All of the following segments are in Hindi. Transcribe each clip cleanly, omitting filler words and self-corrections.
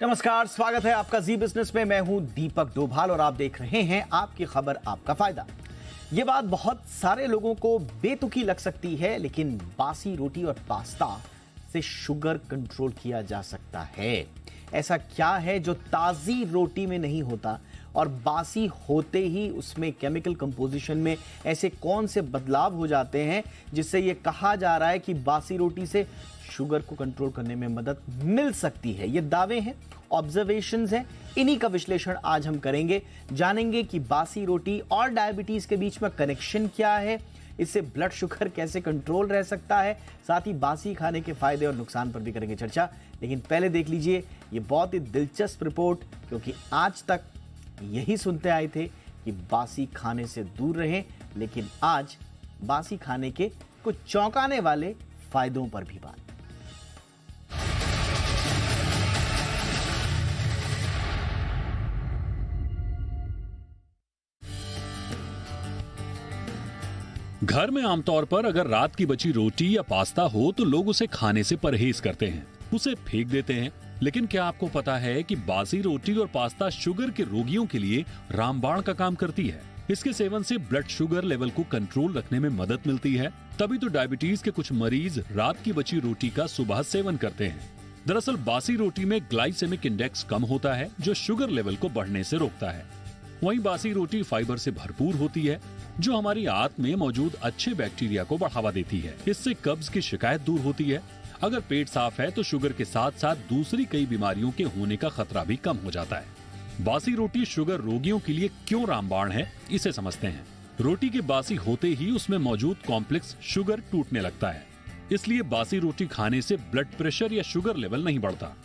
नमस्कार, स्वागत है आपका जी बिजनेस में। मैं हूं दीपक डोभाल और आप देख रहे हैं आपकी खबर आपका फायदा। ये बात बहुत सारे लोगों को बेतुकी लग सकती है, लेकिन बासी रोटी और पास्ता से शुगर कंट्रोल किया जा सकता है। ऐसा क्या है जो ताजी रोटी में नहीं होता और बासी होते ही उसमें केमिकल कंपोजिशन में ऐसे कौन से बदलाव हो जाते हैं जिससे ये कहा जा रहा है कि बासी रोटी से शुगर को कंट्रोल करने में मदद मिल सकती है। ये दावे हैं, ऑब्जर्वेशंस हैं, इन्हीं का विश्लेषण आज हम करेंगे। जानेंगे कि बासी रोटी और डायबिटीज के बीच में कनेक्शन क्या है, इससे ब्लड शुगर कैसे कंट्रोल रह सकता है, साथ ही बासी खाने के फायदे और नुकसान पर भी करेंगे चर्चा। लेकिन पहले देख लीजिए ये बहुत ही दिलचस्प रिपोर्ट, क्योंकि आज तक यही सुनते आए थे कि बासी खाने से दूर रहें, लेकिन आज बासी खाने के कुछ चौंकाने वाले फायदों पर भी बात। घर में आमतौर पर अगर रात की बची रोटी या पास्ता हो तो लोग उसे खाने से परहेज करते हैं, उसे फेंक देते हैं। लेकिन क्या आपको पता है कि बासी रोटी और पास्ता शुगर के रोगियों के लिए रामबाण का काम करती है। इसके सेवन से ब्लड शुगर लेवल को कंट्रोल रखने में मदद मिलती है। तभी तो डायबिटीज के कुछ मरीज रात की बची रोटी का सुबह सेवन करते हैं। दरअसल बासी रोटी में ग्लाइसेमिक इंडेक्स कम होता है, जो शुगर लेवल को बढ़ने से रोकता है। वहीं बासी रोटी फाइबर से भरपूर होती है, जो हमारी आंत में मौजूद अच्छे बैक्टीरिया को बढ़ावा देती है। इससे कब्ज की शिकायत दूर होती है। अगर पेट साफ है तो शुगर के साथ साथ दूसरी कई बीमारियों के होने का खतरा भी कम हो जाता है। बासी रोटी शुगर रोगियों के लिए क्यों रामबाण है, इसे समझते हैं। रोटी के बासी होते ही उसमें मौजूद कॉम्प्लेक्स शुगर टूटने लगता है, इसलिए बासी रोटी खाने से ब्लड प्रेशर या शुगर लेवल नहीं बढ़ता।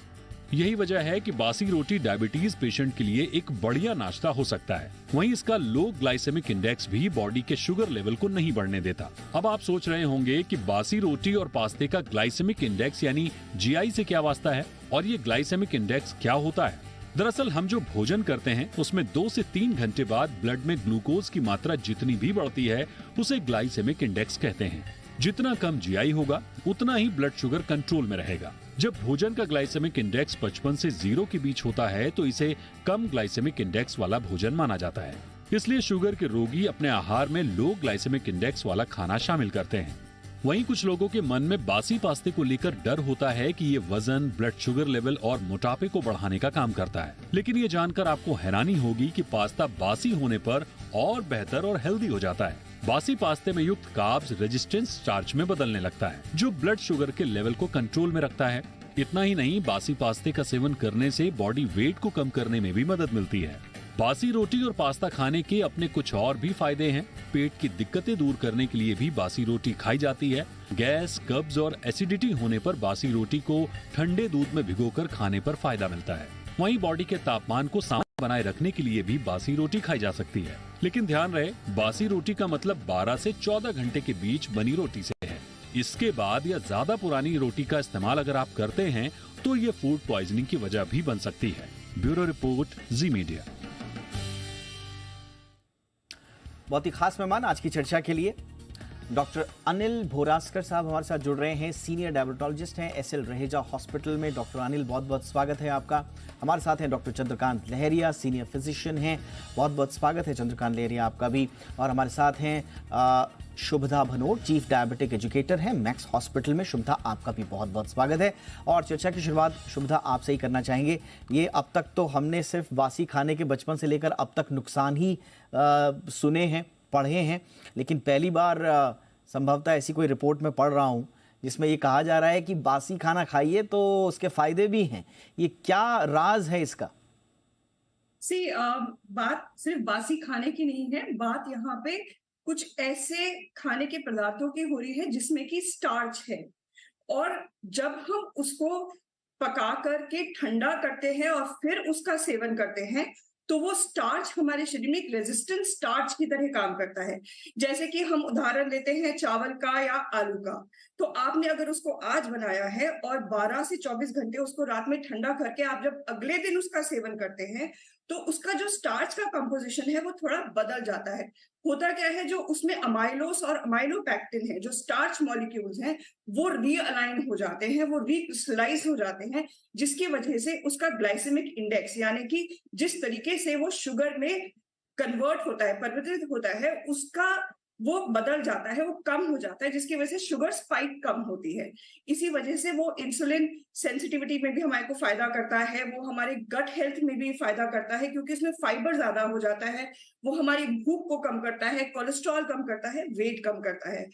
यही वजह है कि बासी रोटी डायबिटीज पेशेंट के लिए एक बढ़िया नाश्ता हो सकता है। वहीं इसका लो ग्लाइसेमिक इंडेक्स भी बॉडी के शुगर लेवल को नहीं बढ़ने देता। अब आप सोच रहे होंगे कि बासी रोटी और पास्ते का ग्लाइसेमिक इंडेक्स यानी जीआई से क्या वास्ता है, और ये ग्लाइसेमिक इंडेक्स क्या होता है। दरअसल हम जो भोजन करते हैं उसमें 2 से 3 घंटे बाद ब्लड में ग्लूकोज की मात्रा जितनी भी बढ़ती है उसे ग्लाइसेमिक इंडेक्स कहते हैं। जितना कम जीआई होगा उतना ही ब्लड शुगर कंट्रोल में रहेगा। जब भोजन का ग्लाइसेमिक इंडेक्स 55 से 0 के बीच होता है तो इसे कम ग्लाइसेमिक इंडेक्स वाला भोजन माना जाता है। इसलिए शुगर के रोगी अपने आहार में लो ग्लाइसेमिक इंडेक्स वाला खाना शामिल करते हैं। वहीं कुछ लोगों के मन में बासी पास्ते को लेकर डर होता है कि ये वजन, ब्लड शुगर लेवल और मोटापे को बढ़ाने का काम करता है। लेकिन ये जानकर आपको हैरानी होगी कि पास्ता बासी होने पर और बेहतर और हेल्दी हो जाता है। बासी पास्ते में युक्त कार्ब्स रेजिस्टेंस स्टार्च में बदलने लगता है, जो ब्लड शुगर के लेवल को कंट्रोल में रखता है। इतना ही नहीं, बासी पास्ते का सेवन करने से बॉडी वेट को कम करने में भी मदद मिलती है। बासी रोटी और पास्ता खाने के अपने कुछ और भी फायदे हैं। पेट की दिक्कतें दूर करने के लिए भी बासी रोटी खाई जाती है। गैस, कब्ज और एसिडिटी होने पर बासी रोटी को ठंडे दूध में भिगोकर खाने पर फायदा मिलता है। वहीं बॉडी के तापमान को सामान्य बनाए रखने के लिए भी बासी रोटी खाई जा सकती है। लेकिन ध्यान रहे, बासी रोटी का मतलब 12 से 14 घंटे के बीच बनी रोटी से है। इसके बाद या ज्यादा पुरानी रोटी का इस्तेमाल अगर आप करते हैं तो ये फूड पॉइजनिंग की वजह भी बन सकती है। ब्यूरो रिपोर्ट, जी मीडिया। बहुत ही खास मेहमान आज की चर्चा के लिए डॉक्टर अनिल भोरासकर साहब हमारे साथ जुड़ रहे हैं। सीनियर डायबिटोलॉजिस्ट हैं एसएल रहेजा हॉस्पिटल में। डॉक्टर अनिल, बहुत बहुत स्वागत है आपका। हमारे साथ हैं डॉक्टर चंद्रकांत लहरिया, सीनियर फिजिशियन हैं। बहुत बहुत स्वागत है चंद्रकांत लहरिया आपका भी। और हमारे साथ हैं Shubhada Bhanot, chief diabetic educator हैं मैक्स हॉस्पिटल में। शुभदा, आपका भी बहुत बहुत स्वागत है। और चर्चा की शुरुआत शुभदा आपसे ही करना चाहेंगे। ये अब तक तो हमने सिर्फ बासी खाने के बचपन से लेकर अब तक नुकसान ही सुने हैं, पढ़े हैं, लेकिन पहली बार संभवतः ऐसी कोई रिपोर्ट में पढ़ रहा हूं जिसमें ये कहा जा रहा है कि बासी खाना खाइए तो उसके फायदे भी हैं। ये क्या राज है इसका? बात सिर्फ बासी खाने की नहीं है, बात यहाँ पे कुछ ऐसे खाने के पदार्थों की हो रही है जिसमें कि स्टार्च है, और जब हम उसको पका करके ठंडा करते हैं और फिर उसका सेवन करते हैं तो वो स्टार्च हमारे शरीर में एक रेजिस्टेंट स्टार्च की तरह काम करता है। जैसे कि हम उदाहरण लेते हैं चावल का या आलू का, तो आपने अगर उसको आज बनाया है और 12 से 24 घंटे उसको रात में ठंडा करके आप जब अगले दिन उसका सेवन करते हैं तो उसका जो स्टार्च का कंपोजिशन है वो थोड़ा बदल जाता है। होता क्या है, जो उसमें अमाइलोस और अमाइलोपैक्टिन है, जो स्टार्च मॉलिक्यूल्स हैं, वो रीअलाइन हो जाते हैं, वो रिक्रिस्टलाइज हो जाते हैं, जिसकी वजह से उसका ग्लाइसेमिक इंडेक्स, यानी कि जिस तरीके से वो शुगर में कन्वर्ट होता है, परिवर्तित होता है, उसका वो बदल जाता है, वो कम हो जाता है, जिसकी वजह से शुगर स्पाइक कम होती है। इसी वजह से वो इंसुलिन सेंसिटिविटी में भी हमारे को फायदा करता है, वो हमारे गट हेल्थ में भी फायदा करता है, क्योंकि उसमें फाइबर ज्यादा हो जाता है, वो हमारी भूख को कम करता है, कोलेस्ट्रॉल कम करता है, वेट कम करता है।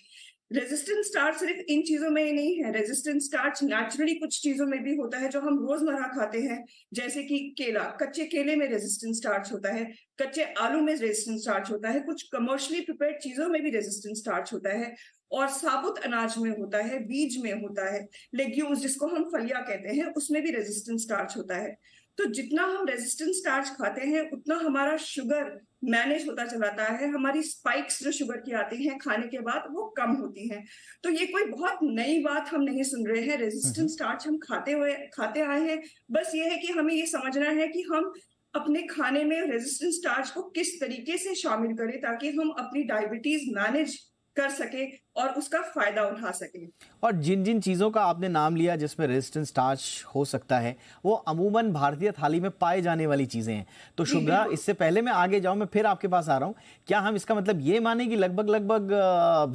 रेजिस्टेंट स्टार्च सिर्फ इन चीजों में ही नहीं है, रेजिस्टेंट स्टार्च नेचुरली कुछ चीजों में भी होता है जो हम रोजमर्रा खाते हैं, जैसे कि केला, कच्चे केले में रेजिस्टेंट स्टार्च होता है, कच्चे आलू में रेजिस्टेंट स्टार्च होता है, कुछ कमर्शियली प्रिपेयर्ड चीजों में भी रेजिस्टेंट स्टार्च होता है, और साबुत अनाज में होता है, बीज में होता है, लेग्यूम्स जिसको हम फलियां कहते हैं, उसमें भी रेजिस्टेंट स्टार्च होता है। तो जितना हम रेजिस्टेंट स्टार्च खाते हैं उतना हमारा शुगर मैनेज होता चलाता है, हमारी स्पाइक्स जो शुगर की आती हैं खाने के बाद वो कम होती हैं। तो ये कोई बहुत नई बात हम नहीं सुन रहे हैं, रेजिस्टेंट स्टार्च हम खाते आए हैं। बस ये है कि हमें ये समझना है कि हम अपने खाने में रेजिस्टेंट स्टार्च को किस तरीके से शामिल करें ताकि हम अपनी डायबिटीज मैनेज कर सके और उसका फायदा उठा सके। और जिन जिन चीज़ों का आपने नाम लिया जिसमें रेजिस्टेंट स्टार्च हो सकता है, वो अमूमन भारतीय थाली में पाए जाने वाली चीज़ें हैं। तो शुभ्रा, इससे पहले मैं आगे जाऊं, मैं फिर आपके पास आ रहा हूं, क्या हम इसका मतलब ये माने कि लगभग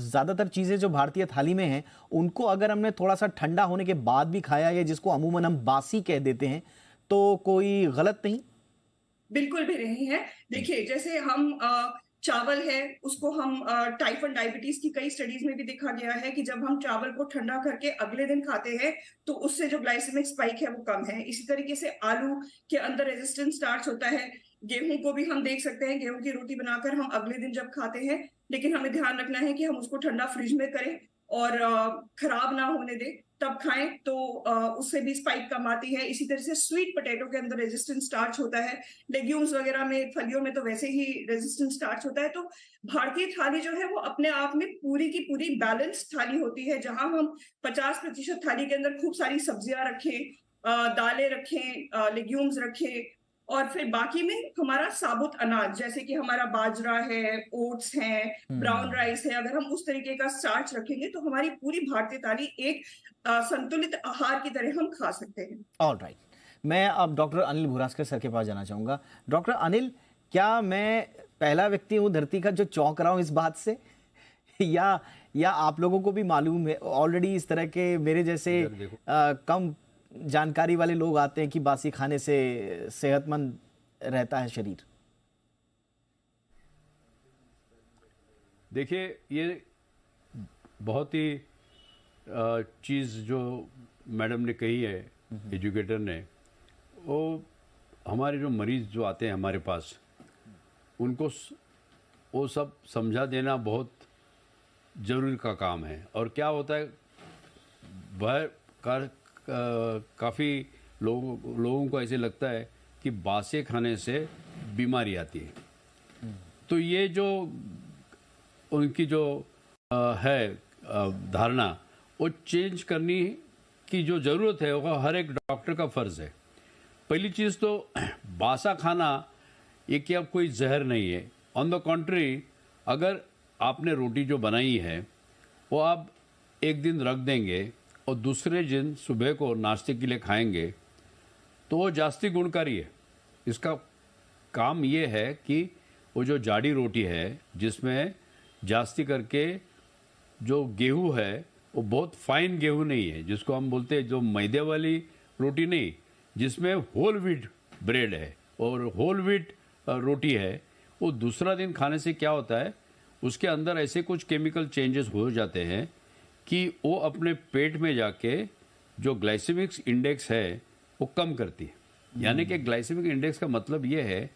ज़्यादातर चीज़ें जो भारतीय थाली में हैं उनको अगर हमने थोड़ा सा ठंडा होने के बाद भी खाया, या जिसको अमूमन हम बासी कह देते हैं, तो कोई गलत नहीं? बिल्कुल भी नहीं है। देखिए, जैसे हम चावल है, उसको हम टाइप 1 डायबिटीज की कई स्टडीज में भी देखा गया है कि जब हम चावल को ठंडा करके अगले दिन खाते हैं तो उससे जो ग्लाइसेमिक स्पाइक है वो कम है। इसी तरीके से आलू के अंदर रेजिस्टेंट स्टार्च होता है। गेहूं को भी हम देख सकते हैं, गेहूं की रोटी बनाकर हम अगले दिन जब खाते हैं, लेकिन हमें ध्यान रखना है कि हम उसको ठंडा फ्रिज में करें और खराब ना होने दें, तब खाएं, तो उससे भी स्पाइक कम आती है। इसी तरह से स्वीट पोटैटो के अंदर रेजिस्टेंट स्टार्च होता है, लेग्यूम्स वगैरह में, फलियों में तो वैसे ही रेजिस्टेंट स्टार्च होता है। तो भारतीय थाली जो है वो अपने आप में पूरी की पूरी बैलेंस थाली होती है, जहां हम 50% थाली के अंदर खूब सारी सब्जियां रखें, दालें रखें, लेग्यूम्स रखें, और फिर बाकी में हमारा साबुत अनाज, जैसे कि हमारा बाजरा है, ओट्स है, ब्राउन राइस है, अगर हम उस तरीके का स्टार्च रखेंगे तो हमारी पूरी भारतीय थाली एक संतुलित आहार की तरह हम खा सकते हैं। ऑल राइट, मैं अब डॉक्टर अनिल भुरास्कर सर के पास जाना चाहूंगा। डॉक्टर अनिल, क्या मैं पहला व्यक्ति हूँ धरती का जो चौंक रहा हूँ इस बात से, या आप लोगों को भी मालूम है ऑलरेडी, इस तरह के मेरे जैसे कम जानकारी वाले लोग आते हैं कि बासी खाने से सेहतमंद रहता है शरीर? देखिए, ये बहुत ही चीज़ जो मैडम ने कही है, एजुकेटर ने, वो हमारे जो मरीज़ जो आते हैं हमारे पास, उनको वो सब समझा देना बहुत ज़रूरी का काम है। और क्या होता है, काफ़ी लोगों को ऐसे लगता है कि बासे खाने से बीमारी आती है। तो ये जो उनकी जो है धारणा, वो चेंज करनी की जो ज़रूरत है वो हर एक डॉक्टर का फ़र्ज़ है। पहली चीज़ तो बासा खाना ये क्या कोई जहर नहीं है। ऑन द कॉन्ट्री, अगर आपने रोटी जो बनाई है वो आप एक दिन रख देंगे और दूसरे दिन सुबह को नाश्ते के लिए खाएंगे तो वो जास्ती गुणकारी है। इसका काम ये है कि वो जो जाड़ी रोटी है जिसमें जास्ती करके जो गेहूं है वो बहुत फाइन गेहूं नहीं है, जिसको हम बोलते हैं जो मैदे वाली रोटी नहीं, जिसमें होल व्हीट ब्रेड है और होल व्हीट रोटी है, वो दूसरा दिन खाने से क्या होता है, उसके अंदर ऐसे कुछ केमिकल चेंजेस हो जाते हैं कि वो अपने पेट में जाके जो ग्लाइसेमिक इंडेक्स है वो कम करती है। यानी कि ग्लाइसेमिक इंडेक्स का मतलब ये है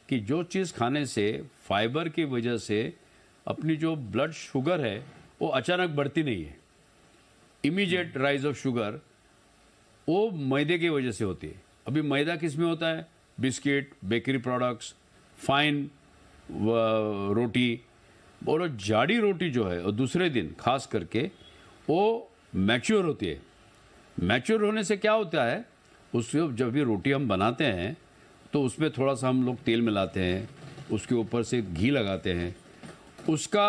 कि जो चीज़ खाने से फाइबर की वजह से अपनी जो ब्लड शुगर है वो अचानक बढ़ती नहीं है। इमीडिएट राइज ऑफ शुगर वो मैदे की वजह से होती है। अभी मैदा किस में होता है? बिस्किट, बेकरी प्रोडक्ट्स, फाइन रोटी, और जाड़ी रोटी जो है और दूसरे दिन खास करके वो मैच्योर होती है। मैच्योर होने से क्या होता है, उसको जब भी रोटी हम बनाते हैं तो उसमें थोड़ा सा हम लोग तेल मिलाते हैं, उसके ऊपर से घी लगाते हैं, उसका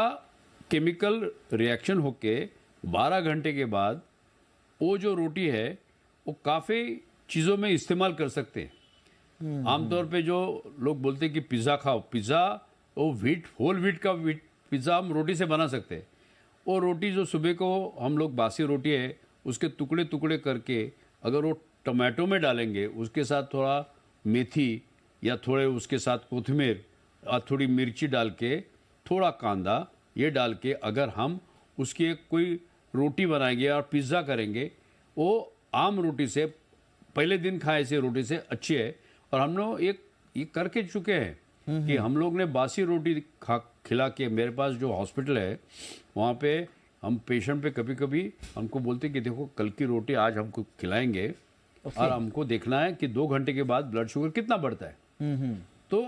केमिकल रिएक्शन होके 12 घंटे के बाद वो जो रोटी है वो काफ़ी चीज़ों में इस्तेमाल कर सकते हैं। आमतौर पे जो लोग बोलते हैं कि पिज़्ज़ा खाओ, पिज़्ज़ा वो होल व्हीट का पिज़्ज़ा हम रोटी से बना सकते हैं। वो रोटी जो सुबह को हम लोग बासी रोटी है उसके टुकड़े टुकड़े करके अगर वो टमाटो में डालेंगे, उसके साथ थोड़ा मेथी या थोड़े उसके साथ कोथिमीर और थोड़ी मिर्ची डाल के, थोड़ा कांदा ये डाल के अगर हम उसकी एक कोई रोटी बनाएंगे और पिज़्ज़ा करेंगे, वो आम रोटी से पहले दिन खाए से रोटी से अच्छी है। और हम लोग ये करके चुके हैं कि हम लोग ने बासी रोटी खिला के, मेरे पास जो हॉस्पिटल है वहाँ पे हम पेशेंट पे कभी कभी हमको बोलते कि देखो कल की रोटी आज हमको खिलाएंगे और हमको देखना है कि 2 घंटे के बाद ब्लड शुगर कितना बढ़ता है। तो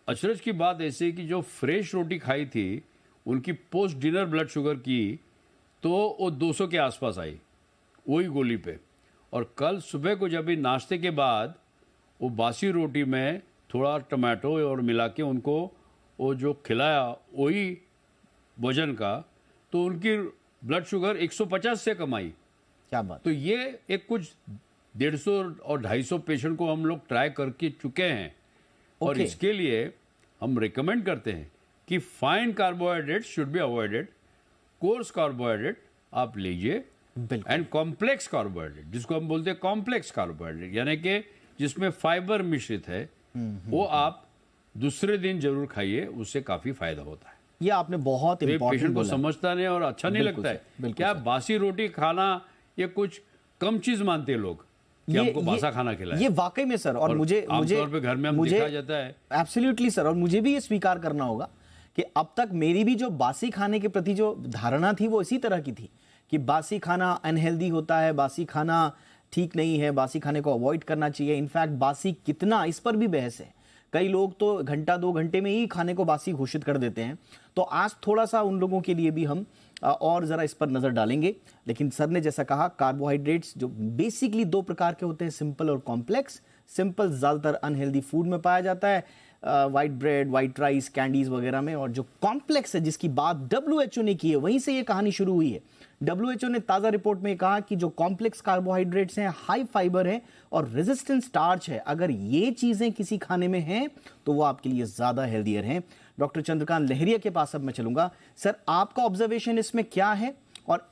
अचरज की बात ऐसी कि जो फ्रेश रोटी खाई थी उनकी पोस्ट डिनर ब्लड शुगर की तो वो 200 के आसपास आई वही गोली पे। और कल सुबह को जब भी नाश्ते के बाद वो बासी रोटी में थोड़ा टमाटो और मिला के उनको वो जो खिलाया वही वजन का, तो उनकी ब्लड शुगर 150 से कम आई। क्या बात। तो ये एक कुछ 150 और 250 पेशेंट को हम लोग ट्राई करके चुके हैं। और Okay. इसके लिए हम रिकमेंड करते हैं कि fine carbohydrate should be avoided, course carbohydrate आप लीजिए, बिल्कुल। एंड कॉम्प्लेक्स कार्बोहाइड्रेट जिसको हम बोलते हैं कॉम्प्लेक्स कार्बोहाइड्रेट, यानी कि जिसमें फाइबर मिश्रित है, वो आप दूसरे दिन जरूर खाइए, उससे काफी फायदा होता है। ये आपने बहुत तो ये इंपॉर्टेंट पेशेंट को बोला। समझता नहीं और अच्छा नहीं बिल्कुल लगता सर, है। बिल्कुल क्या सर। बासी रोटी खाना ये कुछ कम चीज मानते हैं लोग कि हमको बासा खाना खिलाए। ये वाकई में सर, और मुझे आमतौर पे घर में हम देखा जाता है। एब्सोल्युटली सर, और मुझे भी ये स्वीकार करना होगा कि अब तक मेरी भी जो बासी खाने के प्रति जो धारणा थी वो इसी तरह की थी कि बासी खाना अनहेल्दी होता है, बासी खाना ठीक नहीं है, बासी खाने को अवॉइड करना चाहिए। इनफैक्ट बासी कितना, इस पर भी बहस है। कई लोग तो घंटा 2 घंटे में ही खाने को बासी घोषित कर देते हैं। तो आज थोड़ा सा उन लोगों के लिए भी हम और ज़रा इस पर नज़र डालेंगे। लेकिन सर ने जैसा कहा, कार्बोहाइड्रेट्स जो बेसिकली 2 प्रकार के होते हैं, सिंपल और कॉम्प्लेक्स। सिंपल ज़्यादातर अनहेल्दी फूड में पाया जाता है, white bread, white rice, candies वगैरह में। और जो कॉम्प्लेक्स है जिसकी बात WHO ने की है, वहीं से ये कहानी शुरू हुई है। WHO ने ताज़ा रिपोर्ट में कहा कि जो कॉम्प्लेक्स कार्बोहाइड्रेट्स हैं, हाई फाइबर है और रेजिस्टेंट स्टार्च है, अगर ये चीज़ें किसी खाने में हैं तो वो आपके लिए ज़्यादा हेल्दियर हैं। डॉक्टर चंद्रकांत लहरिया के पास अब मैं चलूंगा। सर, आपका ऑब्जर्वेशन इसमें क्या है, और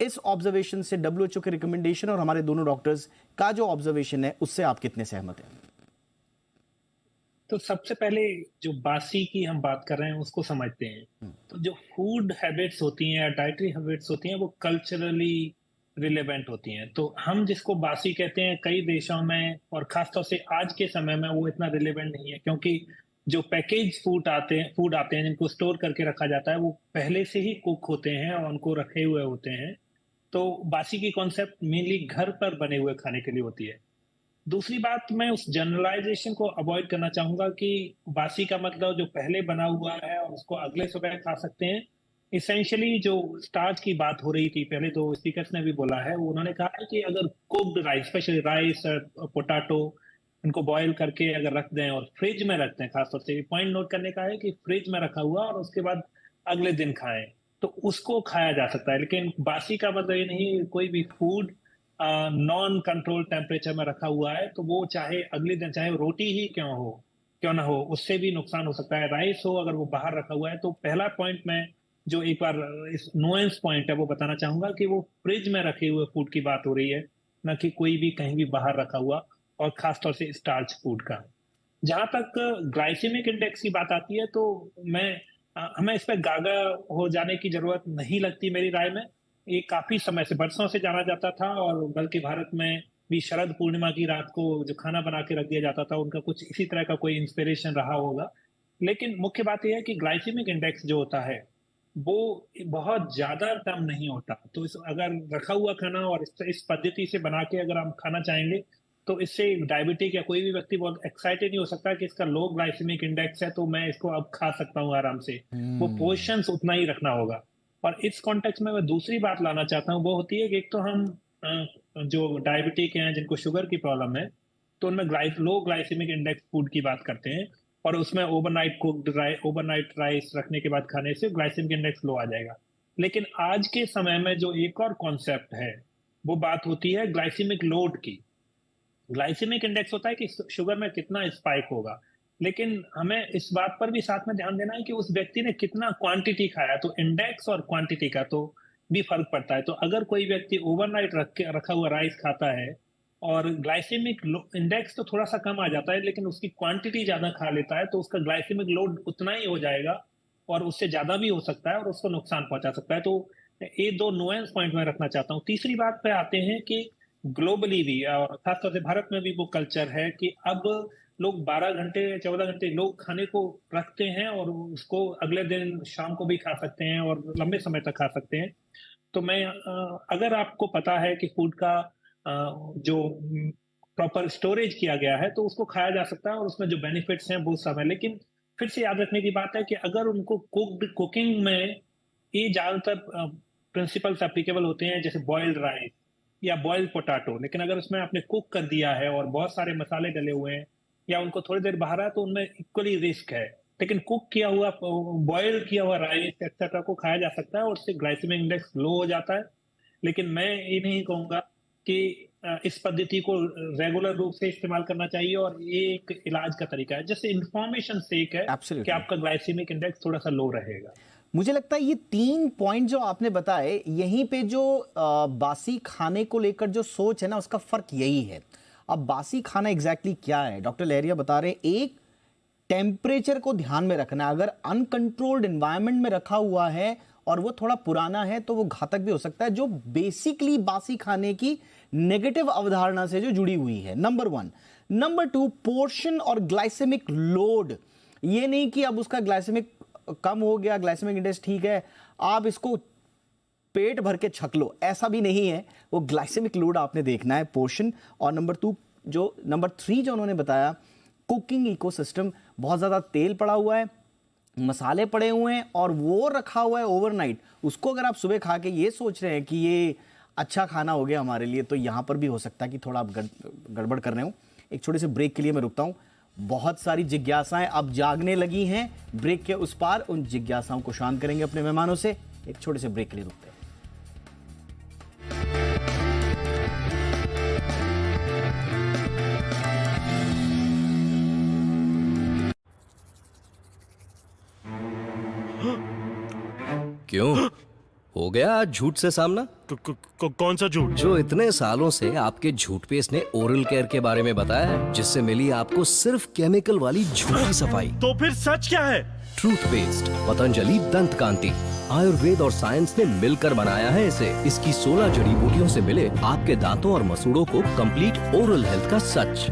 इस ऑब्जर्वेशन से WHO के रिकमेंडेशन और हमारे दोनों डॉक्टर्स का जो ऑब्जर्वेशन है उससे आप कितने सहमत हैं? तो सबसे पहले जो बासी की हम बात कर रहे हैं उसको समझते हैं। तो जो फूड हैबिट्स होती हैं या डाइटरी हैबिट्स होती हैं वो कल्चरली रिलेवेंट होती हैं। तो हम जिसको बासी कहते हैं कई देशों में, और खासतौर से आज के समय में, वो इतना रिलेवेंट नहीं है, क्योंकि जो पैकेज फूड आते हैं जिनको स्टोर करके रखा जाता है वो पहले से ही कुक होते हैं और उनको रखे हुए होते हैं। तो बासी की कॉन्सेप्ट मेनली घर पर बने हुए खाने के लिए होती है। दूसरी बात, मैं उस जनरलाइजेशन को अवॉइड करना चाहूंगा कि बासी का मतलब जो पहले बना हुआ है और उसको अगले सुबह खा सकते हैं। इसेंशियली जो स्टार्च की बात हो रही थी, पहले तो स्पीकर्स ने भी बोला है, उन्होंने कहा है कि अगर कुक्ड राइस, स्पेशली राइस और पोटैटो, इनको बॉईल करके अगर रख दें और फ्रिज में रखते हैं, खासतौर से पॉइंट नोट करने का है कि फ्रिज में रखा हुआ और उसके बाद अगले दिन खाएं, तो उसको खाया जा सकता है। लेकिन बासी का मतलब ये नहीं, कोई भी फूड नॉन कंट्रोल टेम्परेचर में रखा हुआ है तो वो चाहे अगले दिन, चाहे रोटी ही क्यों ना हो, उससे भी नुकसान हो सकता है। राइस हो, अगर वो बाहर रखा हुआ है, तो पहला पॉइंट मैं जो एक बार इस नुएंस पॉइंट है वो बताना चाहूंगा कि वो फ्रिज में रखे हुए फूड की बात हो रही है, न कि कोई भी कहीं भी बाहर रखा हुआ, और खासतौर से स्टार्च फूड का। जहां तक ग्लाइसेमिक इंडेक्स की बात आती है तो हमें इस पर गागा हो जाने की जरूरत नहीं लगती मेरी राय में। ये काफी समय से, बरसों से जाना जाता था, और बल्कि भारत में भी शरद पूर्णिमा की रात को जो खाना बना के रख दिया जाता था, उनका कुछ इसी तरह का कोई इंस्पिरेशन रहा होगा। लेकिन मुख्य बात यह है कि ग्लाइसेमिक इंडेक्स जो होता है वो बहुत ज्यादा कम नहीं होता। तो अगर रखा हुआ खाना और इस पद्धति से बना के अगर हम खाना चाहेंगे तो इससे डायबिटिक या कोई भी व्यक्ति बहुत एक्साइटेड नहीं हो सकता कि इसका लो ग्लाइसेमिक इंडेक्स है तो मैं इसको अब खा सकता हूँ आराम से। वो पोर्शंस उतना ही रखना होगा। और इस कॉन्टेक्स्ट में मैं दूसरी बात लाना चाहता हूँ, वो होती है कि एक तो हम जो डायबिटिक हैं, जिनको शुगर की प्रॉब्लम है, तो उनमें लो ग्लाइसेमिक इंडेक्स फूड की बात करते हैं, और उसमें ओवरनाइट राइस रखने के बाद खाने से ग्लाइसेमिक इंडेक्स लो आ जाएगा। लेकिन आज के समय में जो एक और कॉन्सेप्ट है वो बात होती है ग्लाइसेमिक लोड की। ग्लाइसेमिक इंडेक्स होता है कि शुगर में कितना स्पाइक होगा, लेकिन हमें इस बात पर भी साथ में ध्यान देना है कि उस व्यक्ति ने कितना क्वांटिटी खाया। तो इंडेक्स और क्वांटिटी का तो भी फर्क पड़ता है। तो अगर कोई व्यक्ति ओवरनाइट रखा हुआ राइस खाता है और ग्लाइसेमिक इंडेक्स तो थोड़ा सा कम आ जाता है, लेकिन उसकी क्वांटिटी ज्यादा खा लेता है, तो उसका ग्लाइसेमिक लोड उतना ही हो जाएगा और उससे ज्यादा भी हो सकता है और उसको नुकसान पहुंचा सकता है। तो ये दो नुएंस पॉइंट मैं रखना चाहता हूँ। तीसरी बात पे आते हैं कि ग्लोबली भी और खासतौर से भारत में भी वो कल्चर है कि अब लोग 12 घंटे 14 घंटे लोग खाने को रखते हैं और उसको अगले दिन शाम को भी खा सकते हैं और लंबे समय तक खा सकते हैं। तो मैं अगर आपको पता है कि फूड का जो प्रॉपर स्टोरेज किया गया है तो उसको खाया जा सकता है और उसमें जो बेनिफिट्स हैं वो सब है। लेकिन फिर से याद रखने की बात है कि अगर उनको कुकिंग में ये ज्यादातर प्रिंसिपल्स एप्लीकेबल होते हैं, जैसे बॉइल्ड राइस या बॉइल्ड पोटैटो, लेकिन अगर उसमें आपने कुक कर दिया है और बहुत सारे मसाले डले हुए हैं या उनको थोड़ी देर बाहर है तो उनमें इक्वली रिस्क है। लेकिन कुक किया हुआ बॉयल किया हुआ राइस एक्सेट्रा को खाया जा सकता है और उससे ग्लाइसेमिक इंडेक्स लो हो जाता है। लेकिन मैं ये नहीं कहूंगा कि इस पद्धति को रेगुलर रूप से इस्तेमाल करना चाहिए और ये एक इलाज का तरीका है, जैसे इंफॉर्मेशन सेक है कि आपका ग्लाइसेमिक इंडेक्स थोड़ा सा लो रहेगा। मुझे लगता है ये 3 पॉइंट जो आपने बताए, यहीं पे जो बासी खाने को लेकर जो सोच है ना, उसका फर्क यही है। अब बासी खाना एग्जैक्टली क्या है, डॉक्टर लहरिया बता रहे हैं, एक टेम्परेचर को ध्यान में रखना। अगर अनकंट्रोल्ड एनवायरनमेंट में रखा हुआ है और वो थोड़ा पुराना है तो वो घातक भी हो सकता है, जो बेसिकली बासी खाने की नेगेटिव अवधारणा से जो जुड़ी हुई है, नंबर 1। नंबर 2, पोर्शन और ग्लाइसेमिक लोड। ये नहीं कि अब उसका ग्लाइसेमिक कम हो गया, ग्लाइसेमिक इंडेक्स ठीक है, आप इसको पेट भर के छक लो, ऐसा भी नहीं है। वो ग्लाइसेमिक लोड आपने देखना है, पोर्शन। और नंबर 3 जो उन्होंने बताया, कुकिंग इकोसिस्टम। बहुत ज्यादा तेल पड़ा हुआ है, मसाले पड़े हुए हैं और वो रखा हुआ है ओवरनाइट, उसको अगर आप सुबह खा के ये सोच रहे हैं कि ये अच्छा खाना हो गया हमारे लिए, तो यहां पर भी हो सकता है कि थोड़ा आप गड़बड़ कर रहे हो। एक छोटे से ब्रेक के लिए मैं रुकता हूं। बहुत सारी जिज्ञासाएं अब जागने लगी हैं, ब्रेक के उस पार उन जिज्ञासाओं को शांत करेंगे अपने मेहमानों से। एक छोटे से ब्रेक के लिए रुकते हैं। क्यों हो गया आज झूठ से सामना? कौन सा झूठ? जो इतने सालों से आपके झूठ पेस्ट ने ओरल केयर के बारे में बताया है, जिससे मिली आपको सिर्फ केमिकल वाली झूठी सफाई। तो फिर सच क्या है? ट्रूथ पेस्ट, पतंजलि दंत कांति। आयुर्वेद और साइंस ने मिलकर बनाया है इसे। इसकी 16 जड़ी बूटियों से मिले आपके दांतों और मसूड़ों को कंप्लीट ओरल हेल्थ का सच।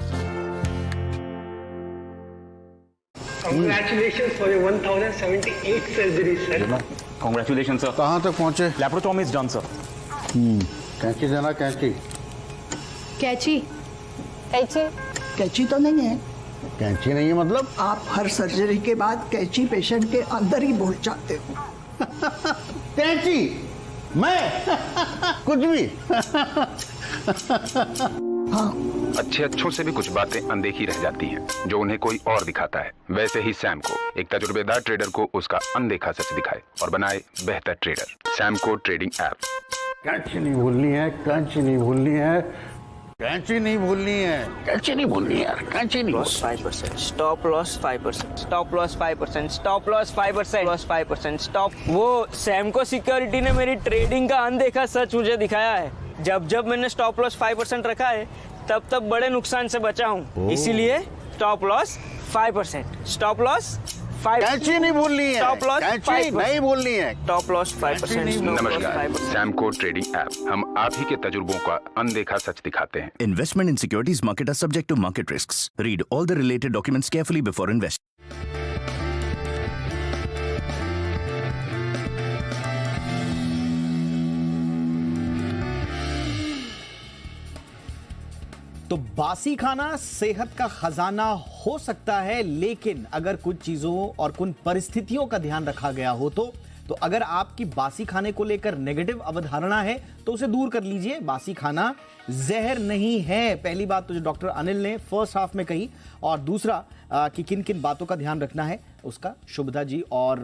Congratulations for your 1078 surgeries, sir. Congratulations, sir. कहाँ तक पहुँचे? Laparotomy is done, sir. कैंची देना, कैंची। कैंची कैंची तो नहीं है। कैंची नहीं है मतलब? आप हर सर्जरी के बाद कैंची पेशेंट के अंदर ही भूल जाते हो। कैंची? मैं? कुछ भी? हाँ, अच्छों से भी कुछ बातें अनदेखी रह जाती हैं, जो उन्हें कोई और दिखाता है। वैसे ही सैम को, एक तजुर्बेदार ट्रेडर को उसका अनदेखा सच दिखाए और बनाए बेहतर ट्रेडर। Samco trading app. कैंची नहीं भूलनी है, कैंची नहीं भूलनी है, कैंची नहीं भूलनी है, कैंची नहीं भूलनी है यार, कैंची नहीं। 5%, stop loss 5%, stop loss 5%, stop loss 5%, loss 5%, stop. वो सैमको सिक्योरिटी ने मेरी ट्रेडिंग का अनदेखा सच मुझे दिखाया है। जब मैंने स्टॉप लॉस 5% रखा है, तब बड़े नुकसान से बचा हूँ। इसीलिए स्टॉप लॉस 5%, स्टॉप लॉस 5%। कैंची नहीं भूलनी है, स्टॉप लॉस कैंची नहीं भूलनी है, स्टॉप लॉस 5%। नमस्कार, सैमको ट्रेडिंग ऐप। हम आप ही के तजुर्बों का अनदेखा सच दिखाते हैं। Investment in securities market are subject to market risks. Read all the related documents carefully before investing. तो बासी खाना सेहत का खजाना हो सकता है, लेकिन अगर कुछ चीजों और कुछ परिस्थितियों का ध्यान रखा गया हो तो तो अगर आपकी बासी खाने को लेकर नेगेटिव अवधारणा है तो उसे दूर कर लीजिए। बासी खाना जहर नहीं है, पहली बात तो जो डॉक्टर अनिल ने फर्स्ट हाफ में कही, और दूसरा कि किन किन बातों का ध्यान रखना है उसका शुभदा जी और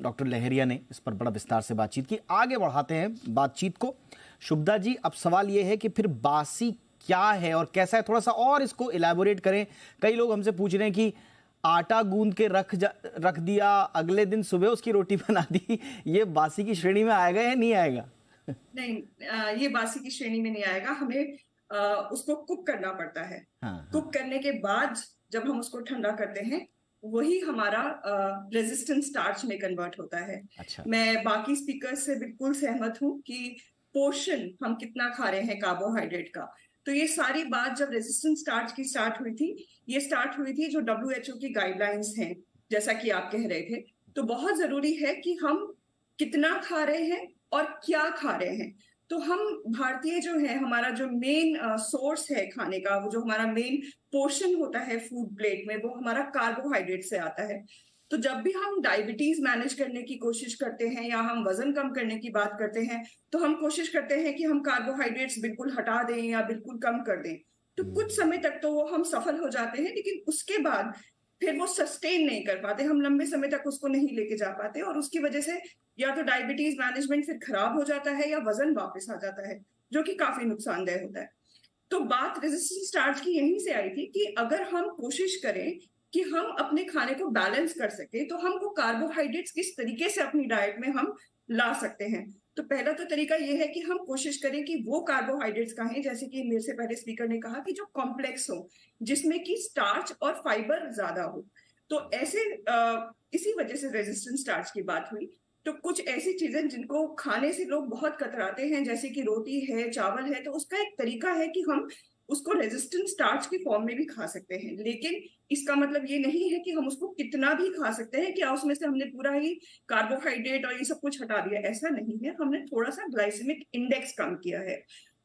डॉक्टर लहरिया ने इस पर बड़ा विस्तार से बातचीत की। आगे बढ़ाते हैं बातचीत को। शुभदा जी, अब सवाल यह है कि फिर बासी क्या है और कैसा है, थोड़ा सा और इसको इलैबोरेट करें। कई लोग हमसे पूछ रहे हैं कि आटा गूंद के रख दिया, अगले दिन सुबह उसकी रोटी बना दी, ये बासी की श्रेणी में आएगा या नहीं आएगा? नहीं, ये बासी की श्रेणी में नहीं आएगा। हमें उसको कुक करना पड़ता है। कुक करने के बाद जब हम उसको ठंडा करते हैं वही हमारा रेजिस्टेंट स्टार्च में कन्वर्ट होता है। अच्छा। मैं बाकी स्पीकर्स से बिल्कुल सहमत हूँ कि पोर्शन हम कितना खा रहे हैं कार्बोहाइड्रेट का। तो ये सारी बात जब रेजिस्टेंट स्टार्च की स्टार्ट हुई थी, ये स्टार्ट हुई थी जो WHO की गाइडलाइंस हैं, जैसा कि आप कह रहे थे। तो बहुत जरूरी है कि हम कितना खा रहे हैं और क्या खा रहे हैं। तो हम भारतीय जो है, हमारा जो मेन सोर्स है खाने का, वो जो हमारा मेन पोर्शन होता है फूड प्लेट में, वो हमारा कार्बोहाइड्रेट से आता है। तो जब भी हम डायबिटीज मैनेज करने की कोशिश करते हैं या हम वजन कम करने की बात करते हैं, तो हम कोशिश करते हैं कि हम कार्बोहाइड्रेट्स बिल्कुल हटा दें या बिल्कुल कम कर दें। तो कुछ समय तक तो वो हम सफल हो जाते हैं, लेकिन उसके बाद फिर वो सस्टेन नहीं कर पाते, हम लंबे समय तक उसको नहीं लेके जा पाते, और उसकी वजह से या तो डायबिटीज मैनेजमेंट फिर खराब हो जाता है या वजन वापस आ जाता है, जो कि काफी नुकसानदेह होता है। तो बात रेजिस्टेंट स्टार्च की यहीं से आई थी कि अगर हम कोशिश करें कि हम अपने खाने को बैलेंस कर सके, तो हम वो कार्बोहाइड्रेट्स किस तरीके से अपनी डाइट में हम ला सकते हैं। तो पहला तो तरीका ये है कि हम कोशिश करें कि वो कार्बोहाइड्रेट्स कहें, जैसे कि मेरे से पहले स्पीकर ने कहा, कि जो कॉम्प्लेक्स हो, जिसमें कि स्टार्च और फाइबर ज्यादा हो। तो ऐसे इसी वजह से रेजिस्टेंट स्टार्च की बात हुई। तो कुछ ऐसी चीजें जिनको खाने से लोग बहुत कतराते हैं, जैसे कि रोटी है, चावल है, तो उसका एक तरीका है कि हम उसको रेजिस्टेंट स्टार्च की फॉर्म में भी खा सकते हैं। लेकिन इसका मतलब ये नहीं है कि हम उसको कितना भी खा सकते हैं, क्या उसमें से हमने पूरा ही कार्बोहाइड्रेट और ये सब कुछ हटा दिया, ऐसा नहीं है। हमने थोड़ा सा ग्लाइसेमिक इंडेक्स कम किया है।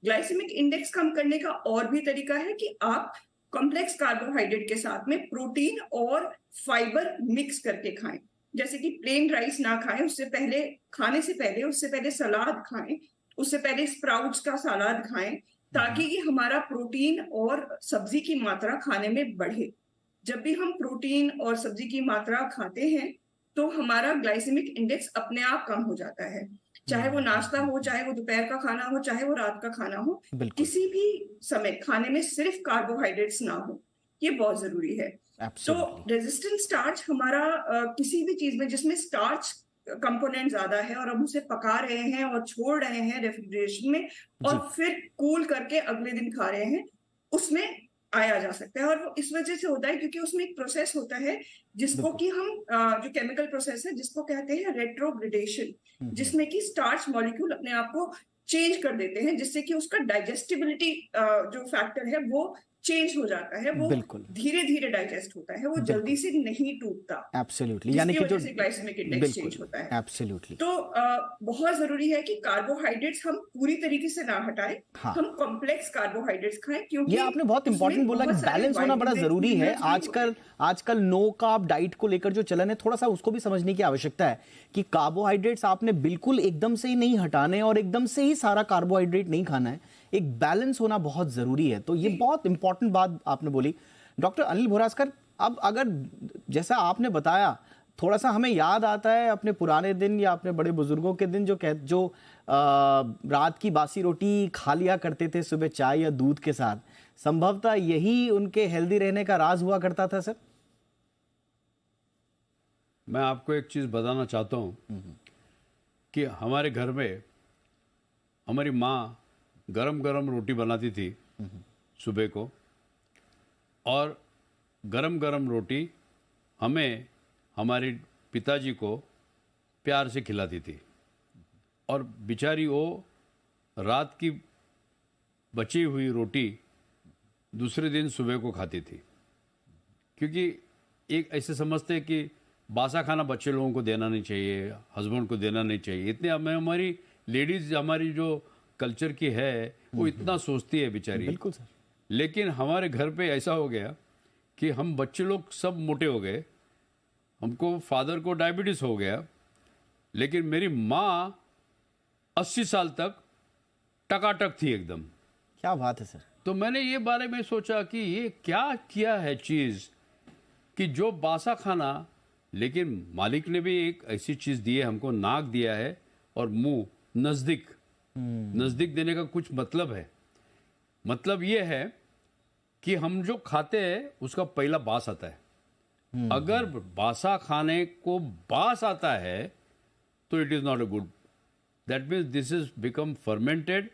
ग्लाइसेमिक इंडेक्स कम करने का और भी तरीका है कि आप कॉम्प्लेक्स कार्बोहाइड्रेट के साथ में प्रोटीन और फाइबर मिक्स करके खाएं। जैसे कि प्लेन राइस ना खाएं, उससे पहले, खाने से पहले, उससे पहले सलाद खाएं, उससे पहले स्प्राउट्स का सलाद खाएं, ताकि ये हमारा प्रोटीन और सब्जी की मात्रा खाने में बढ़े। जब भी हम प्रोटीन और सब्जी की मात्रा खाते हैं तो हमारा ग्लाइसेमिक इंडेक्स अपने आप कम हो जाता है। चाहे वो नाश्ता हो, चाहे वो दोपहर का खाना हो, चाहे वो रात का खाना हो, किसी भी समय खाने में सिर्फ कार्बोहाइड्रेट्स ना हो, ये बहुत जरूरी है। तो रेजिस्टेंट स्टार्च हमारा किसी भी चीज में जिसमें स्टार्च कंपोनेंट ज्यादा है और हम उसे पका रहे हैं और छोड़ रहे हैं रेफ्रिजरेशन में और फिर कूल करके अगले दिन खा रहे हैं, उसमें आया जा सकता है। और वो इस वजह से होता है क्योंकि उसमें एक प्रोसेस होता है जिसको कि हम जो केमिकल प्रोसेस है जिसको कहते हैं रेट्रोग्रेडेशन, जिसमें कि स्टार्च मॉलिक्यूल अपने आप को चेंज कर देते हैं, जिससे कि उसका डाइजेस्टिबिलिटी जो फैक्टर है वो चेंज हो जाता है, वो धीरे धीरे डाइजेस्ट होता है, वो जल्दी से नहीं टूटता। एब्सोल्युटली, यानी कि जो ग्लाइसेमिक इंडेक्स चेंज होता है। एब्सोल्युटली। तो बहुत जरूरी है कि कार्बोहाइड्रेट्स हम पूरी तरीके से ना हटाएं, हम कॉम्प्लेक्स कार्बोहाइड्रेट्स खाएं, क्योंकि ये आपने बहुत इंपॉर्टेंट बोला कि बैलेंस होना बड़ा जरूरी है। आजकल नो कार्ब डाइट को लेकर जो चलन है, थोड़ा सा उसको भी समझने की आवश्यकता है कि कार्बोहाइड्रेट्स आपने बिल्कुल एकदम से ही नहीं हटाने और एकदम से ही सारा कार्बोहाइड्रेट नहीं खाना है, एक बैलेंस होना बहुत जरूरी है। तो ये बहुत इंपॉर्टेंट बात आपने बोली। डॉक्टर अनिल भोरासकर, अब अगर जैसा आपने बताया, थोड़ा सा हमें याद आता है अपने पुराने दिन या अपने बड़े बुजुर्गों के दिन जो रात की बासी रोटी खा लिया करते थे सुबह चाय या दूध के साथ, संभवतः यही उनके हेल्दी रहने का राज हुआ करता था। सर, मैं आपको एक चीज बताना चाहता हूं कि हमारे घर में हमारी माँ गरम गरम रोटी बनाती थी सुबह को, और गरम गरम रोटी हमें हमारे पिताजी को प्यार से खिलाती थी, और बेचारी वो रात की बची हुई रोटी दूसरे दिन सुबह को खाती थी, क्योंकि एक ऐसे समझते हैं कि बासा खाना बच्चे लोगों को देना नहीं चाहिए, हस्बैंड को देना नहीं चाहिए। इतने हमारी लेडीज, हमारी जो कल्चर की है वो इतना सोचती है बेचारी। बिल्कुल सर। लेकिन हमारे घर पे ऐसा हो गया कि हम बच्चे लोग सब मोटे हो गए, हमको फादर को डायबिटीज हो गया, लेकिन मेरी माँ 80 साल तक टकाटक थी एकदम। क्या बात है सर। तो मैंने ये बारे में सोचा कि ये क्या किया है चीज़ कि जो बासा खाना, लेकिन मालिक ने भी एक ऐसी चीज़ दी है हमको, नाक दिया है और मुंह नज़दीक देने का कुछ मतलब है। मतलब ये है कि हम जो खाते हैं उसका पहला बास आता है। अगर बासा खाने को बास आता है तो it is not a good, that means this is become fermented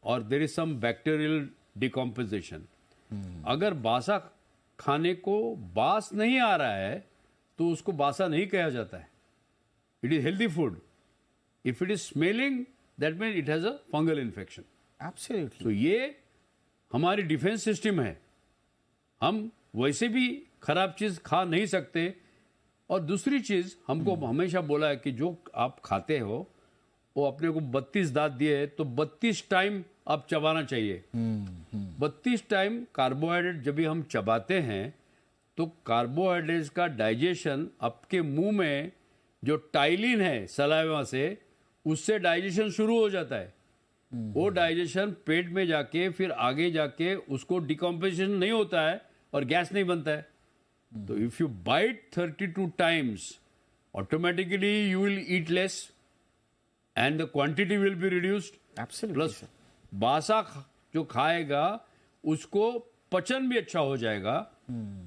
और there is some bacterial decomposition. अगर बासा खाने को बास नहीं आ रहा है तो उसको बासा नहीं कहा जाता है। It is healthy food. If it is smelling that means it has a fungal infection. Absolutely. तो ये हमारी डिफेंस सिस्टम है। हम वैसे भी खराब चीज खा नहीं सकते। और दूसरी चीज हमको हमेशा बोला है कि जो आप खाते हो वो अपने को 32 दांत दिए तो 32 टाइम आप चबाना चाहिए। 32 टाइम कार्बोहाइड्रेट जब भी हम चबाते हैं तो कार्बोहाइड्रेट्स का डाइजेशन आपके मुंह में जो टाइलिन है सलाइवा से, उससे डाइजेशन शुरू हो जाता है। वो डाइजेशन पेट में जाके फिर आगे जाके उसको डिकम्पोजिशन नहीं होता है और गैस नहीं बनता है। तो if you bite 32 times automatically you will eat less and the quantity will be reduced. Plus बासा जो खाएगा उसको पचन भी अच्छा हो जाएगा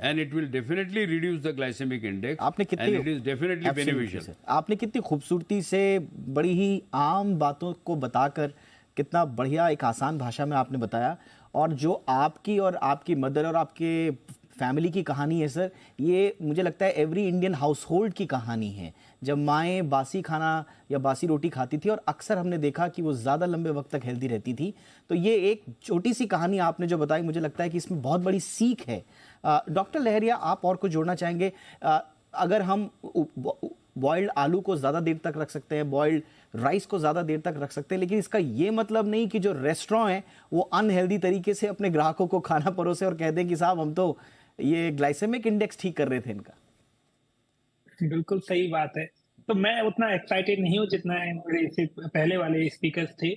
and it will definitely reduce the glycemic index. आपने कितनी इट इज डेफिनेटली बेनिफिशियल। आपने कितनी खूबसूरती से बड़ी ही आम बातों को बताकर कितना बढ़िया एक आसान भाषा में आपने बताया। और जो आपकी और आपकी मदर और आपके फैमिली की कहानी है सर, ये मुझे लगता है एवरी इंडियन हाउस होल्ड की कहानी है। जब माएँ बासी खाना या बासी रोटी खाती थी और अक्सर हमने देखा कि वो ज़्यादा लंबे वक्त तक हेल्दी रहती थी। तो ये एक छोटी सी कहानी आपने जो बताई, मुझे लगता है कि इसमें बहुत बड़ी सीख है। डॉक्टर लहरिया, आप और कुछ जोड़ना चाहेंगे? अगर हम बॉइल्ड आलू को ज़्यादा देर तक रख सकते हैं, बॉइल्ड राइस को ज़्यादा देर तक रख सकते हैं, लेकिन इसका ये मतलब नहीं कि जो रेस्टोरेंट हैं वो अनहेल्दी तरीके से अपने ग्राहकों को खाना परोसे और कह दें कि साहब हम तो ये ग्लाइसेमिक इंडेक्स ठीक कर रहे थे इनका। बिल्कुल सही बात है। तो मैं उतना एक्साइटेड नहीं हूँ जितना मेरे पहले वाले स्पीकर्स थे।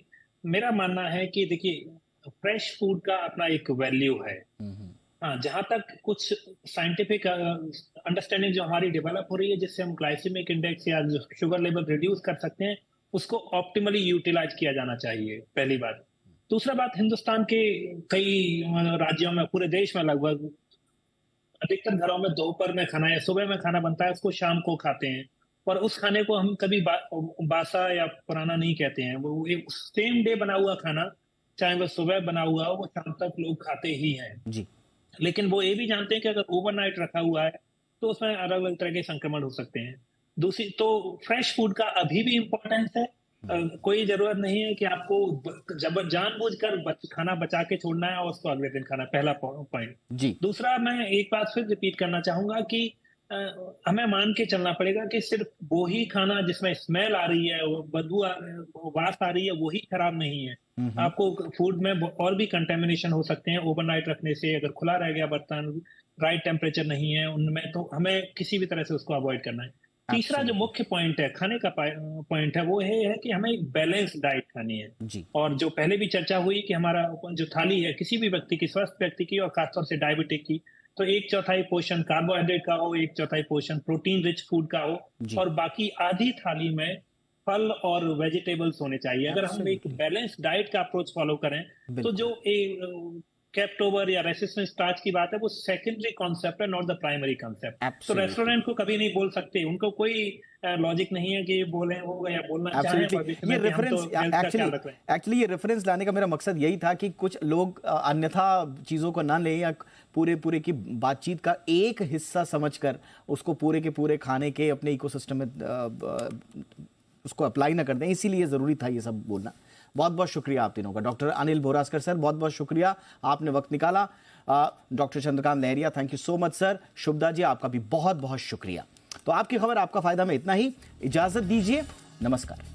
मेरा मानना है कि देखिए फ्रेश फूड का अपना एक वैल्यू है। हाँ, जहाँ तक कुछ साइंटिफिक अंडरस्टैंडिंग जो हमारी डेवलप हो रही है जिससे हम ग्लाइसेमिक इंडेक्स या जो शुगर लेवल रिड्यूस कर सकते हैं उसको ऑप्टिमली यूटिलाइज किया जाना चाहिए, पहली बात। दूसरा बात, हिंदुस्तान के कई राज्यों में, पूरे देश में लगभग अधिकतर घरों में दोपहर में खाना या सुबह में खाना बनता है, उसको शाम को खाते हैं। और उस खाने को हम कभी बासा या पुराना नहीं कहते हैं। वो सेम डे बना हुआ खाना, चाहे वह सुबह बना हुआ हो, वो शाम तक लोग खाते ही हैं जी। लेकिन वो ये भी जानते हैं कि अगर ओवरनाइट रखा हुआ है तो उसमें अलग अलग तरह के संक्रमण हो सकते हैं। दूसरी तो फ्रेश फूड का अभी भी इम्पोर्टेंस है। कोई जरूरत नहीं है कि आपको जब जानबूझकर खाना बचा के छोड़ना है और उसको अगले दिन खाना, पहला पॉइंट जी। दूसरा, मैं एक बात फिर रिपीट करना चाहूंगा कि हमें मान के चलना पड़ेगा कि सिर्फ वो ही खाना जिसमें स्मेल आ रही है, बदबू वास आ रही है, वही खराब नहीं है। आपको फूड में और भी कंटेमिनेशन हो सकते हैं ओवरनाइट रखने से। अगर खुला रह गया बर्तन, राइट टेम्परेचर नहीं है उनमें, तो हमें किसी भी तरह से उसको अवॉइड करना है। तीसरा जो मुख्य पॉइंट है, खाने का पॉइंट है, वो है कि हमें एक बैलेंस डाइट खानी है जी। और जो पहले भी चर्चा हुई कि हमारा जो थाली है किसी भी व्यक्ति की, स्वस्थ व्यक्ति की और खासतौर से डायबिटिक की, तो 1/4 पोर्शन कार्बोहाइड्रेट का हो, 1/4 पोर्शन प्रोटीन रिच फूड का हो और बाकी आधी थाली में फल और वेजिटेबल्स होने चाहिए। अगर हम एक बैलेंस डाइट का अप्रोच फॉलो करें तो जो केप्ट ओवर या रेसिस्टेंट स्टार्च की बात है वो सेकेंडरी कॉन्सेप्ट है, नॉट द प्राइमरी कॉन्सेप्ट। तो रेस्टोरेंट को कभी नहीं बोल सकते, उनको कोई लॉजिक नहीं है कि ये बोले वो या बोलना चाहे। ये रेफरेंस एक्चुअली ये रेफरेंस लाने का मेरा मकसद यही था कि कुछ लोग अन्यथा चीज़ों को ना लें या पूरे की बातचीत का एक हिस्सा समझकर उसको पूरे के पूरे खाने के अपने इकोसिस्टम में उसको अप्लाई ना कर दें, इसीलिए ज़रूरी था ये सब बोलना। बहुत बहुत शुक्रिया आप तीनों का। डॉक्टर अनिल बोरास्कर सर, बहुत बहुत शुक्रिया, आपने वक्त निकाला। Doctor Chandrakant Lahariya, thank you so much sir. Shubhada ji, आपका भी बहुत बहुत शुक्रिया। तो आपकी खबर आपका फायदा में इतना ही, इजाजत दीजिए, नमस्कार।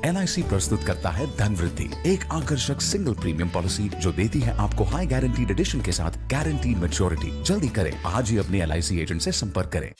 LIC प्रस्तुत करता है धन वृद्धि, एक आकर्षक सिंगल प्रीमियम पॉलिसी जो देती है आपको हाई गारंटीड एडिशन के साथ गारंटीड मैच्योरिटी। जल्दी करें, आज ही अपने LIC एजेंट से संपर्क करें।